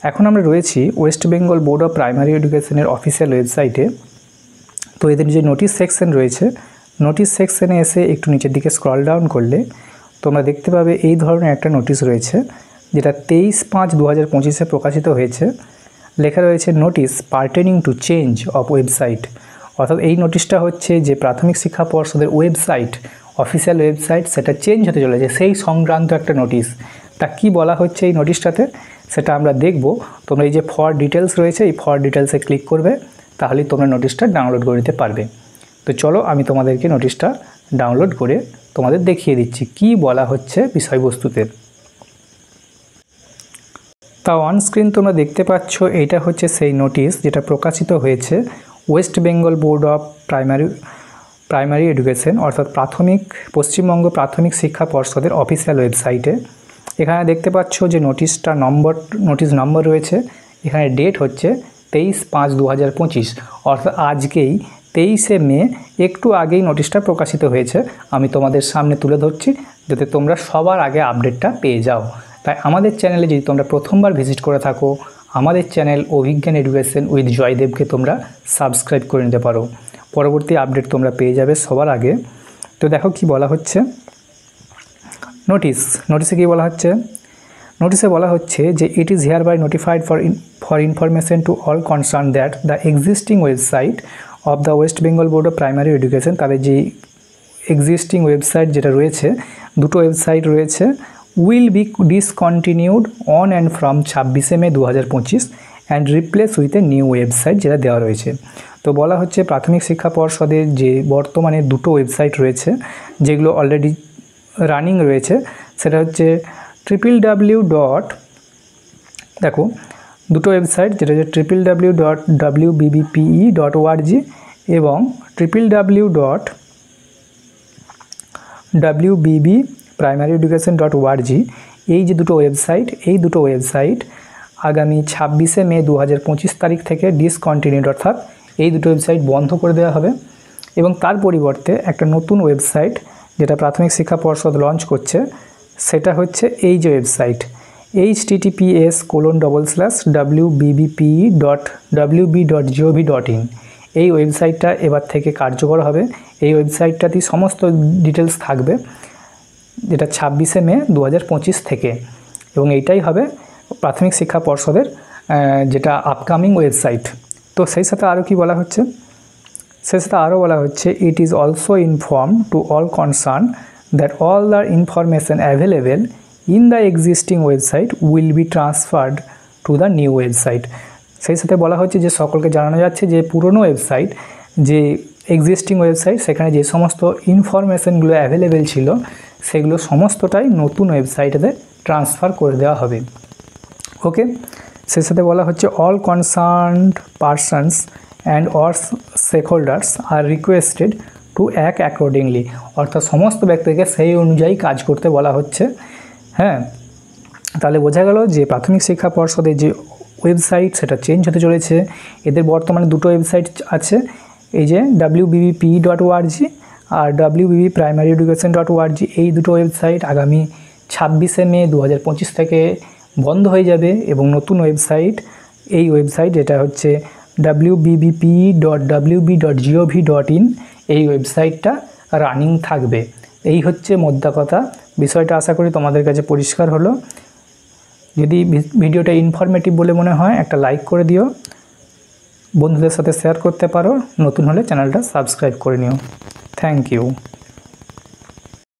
এখন আমরা রয়েছি West Bengal board of primary এডুকেশনের অফিসিয়াল ওয়েবসাইটে। তো এদের যে নোটিশ সেকশন রয়েছে, নোটিশ সেকশনে এসে একটু নিচের দিকে স্ক্রল ডাউন করলে তোমরা দেখতে পাবে এই ধরনের একটা নোটিশ রয়েছে, যেটা 23/5/2025 প্রকাশিত হয়েছে। লেখা রয়েছে notice pertaining to change of website. অর্থাৎ এই নোটিশটা হচ্ছে যে প্রাথমিক শিক্ষা পর্ষদের ওয়েবসাইট, অফিসিয়াল ওয়েবসাইট, সেটা চেঞ্জ হতে চলেছে, সেই সংক্রান্ত একটা নোটিশ। তা কি বলা হচ্ছে এই নোটিশটাতে সেটা আমরা দেখব। তোমরা এই যে ফর ডিটেলস রয়েছে, এই ফর ডিটেলসে ক্লিক করবে, তাহলেই তোমরা নোটিশটা ডাউনলোড করে নিতে পারবে। তো চলো আমি তোমাদেরকে নোটিশটা ডাউনলোড করে তোমাদের দেখিয়ে দিচ্ছি কি বলা হচ্ছে বিষয়বস্তুতে। তা অন স্ক্রিন তোমরা দেখতে পাচ্ছ, এইটা হচ্ছে সেই নোটিশ যেটা প্রকাশিত হয়েছে West Bengal board of primary education, অর্থাৎ পশ্চিমবঙ্গ প্রাথমিক শিক্ষা পর্ষদের অফিসিয়াল ওয়েবসাইটে। এখানে দেখতে পাচ্ছ যে নোটিশ নম্বর রয়েছে। এখানে ডেট হচ্ছে 23/5/2025, অর্থাৎ আজকেই 23শে মে, একটু আগেই নোটিশটা প্রকাশিত হয়েছে। আমি তোমাদের সামনে তুলে ধরছি যাতে তোমরা সবার আগে আপডেটটা পেয়ে যাও। তাই আমাদের চ্যানেলে যদি তোমরা প্রথমবার ভিজিট করে থাকো, আমাদের চ্যানেল অভিজ্ঞান এডুকেশন উইথ জয়দেবকে তোমরা সাবস্ক্রাইব করে নিতে পারো। পরবর্তী আপডেট তোমরা পেয়ে যাবে সবার আগে। তো দেখো কি বলা হচ্ছে নোটিশে কি বলা হচ্ছে। নোটিশে বলা হচ্ছে যে it is here by notified for information to all concern that the existing website of the West Bengal board of primary education, তাদের যে এক্সিস্টিং ওয়েবসাইট যেটা রয়েছে, দুটো ওয়েবসাইট রয়েছে, will be discontinued on and from 26শে May 2025 and replace with a new website, যেটা দেওয়া রয়েছে। তো বলা হচ্ছে প্রাথমিক শিক্ষা পর্ষদের যে বর্তমানে দুটো ওয়েবসাইট রয়েছে যেগুলো অলরেডি রানিং রয়েছে, সেটা হচ্ছে দেখো দুটো ওয়েবসাইট, যেটা হচ্ছে www.wbbpe.org এবং www.wbbprimaryeducation.org। এই যে দুটো ওয়েবসাইট, এই দুটো ওয়েবসাইট আগামী 26শে মে 2025 তারিখ থেকে ডিসকন্টিনিউড, অর্থাৎ এই দুটো ওয়েবসাইট বন্ধ করে দেওয়া হবে এবং তার পরিবর্তে একটা নতুন ওয়েবসাইট যেটা প্রাথমিক শিক্ষা পর্ষদ লঞ্চ করছে, সেটা হচ্ছে এই যে ওয়েবসাইট https://wbbpe.wb.gov.in। এই ওয়েবসাইটটা এবার থেকে কার্যকর হবে। এই ওয়েবসাইটটাতেই সমস্ত ডিটেলস থাকবে, যেটা 26শে মে 2025 থেকে, এবং এইটাই হবে প্রাথমিক শিক্ষা পর্ষদের যেটা আপকামিং ওয়েবসাইট। তো সেই সাথে আরও কি বলা হচ্ছে, it is also inform two all concern that all the information available in the existing website will be transferred to the new website. সেই সাথে বলা হচ্ছে যে সকলকে জানানো যাচ্ছে যে পুরনো ওয়েবসাইট, যে এক্সিস্টিং ওয়েবসাইট, সেখানে যে সমস্ত ইনফরমেশনগুলো অ্যাভেলেবেল ছিল সেগুলো সমস্তটাই নতুন ওয়েবসাইটেতে ট্রান্সফার করে দেওয়া হবে। ওকে, সেই সাথে বলা হচ্ছে all concerned persons and or stakeholders are requested to act accordingly, অর্থাৎ সমস্ত ব্যক্তিকে সেই অনুযায়ী কাজ করতে বলা হচ্ছে। হ্যাঁ, তাহলে বোঝা গেল যে প্রাথমিক শিক্ষা পর্ষদের যে ওয়েবসাইট সেটা চেঞ্জ হতে চলেছে। এদের বর্তমানে দুটো ওয়েবসাইট আছে, এই যে wbbpe.org আর wbbprimaryeducation.org। এই দুটো ওয়েবসাইট আগামী 26শে মে 2025 থেকে বন্ধ হয়ে যাবে এবং নতুন ওয়েবসাইট, এই ওয়েবসাইট যেটা হচ্ছে wbbpe.wb.gov.in, এই ওয়েবসাইটটা রানিং থাকবে। এই হচ্ছে মোদ্দা কথা। বিষয়টা আশা করি তোমাদের কাছে পরিষ্কার হলো। যদি ভিডিওটা ইনফরমেটিভ বলে মনে হয় একটা লাইক করে দিও, বন্ধুদের সাথে শেয়ার করতে পারো, নতুন হলে চ্যানেলটা সাবস্ক্রাইব করে নিও। Thank you.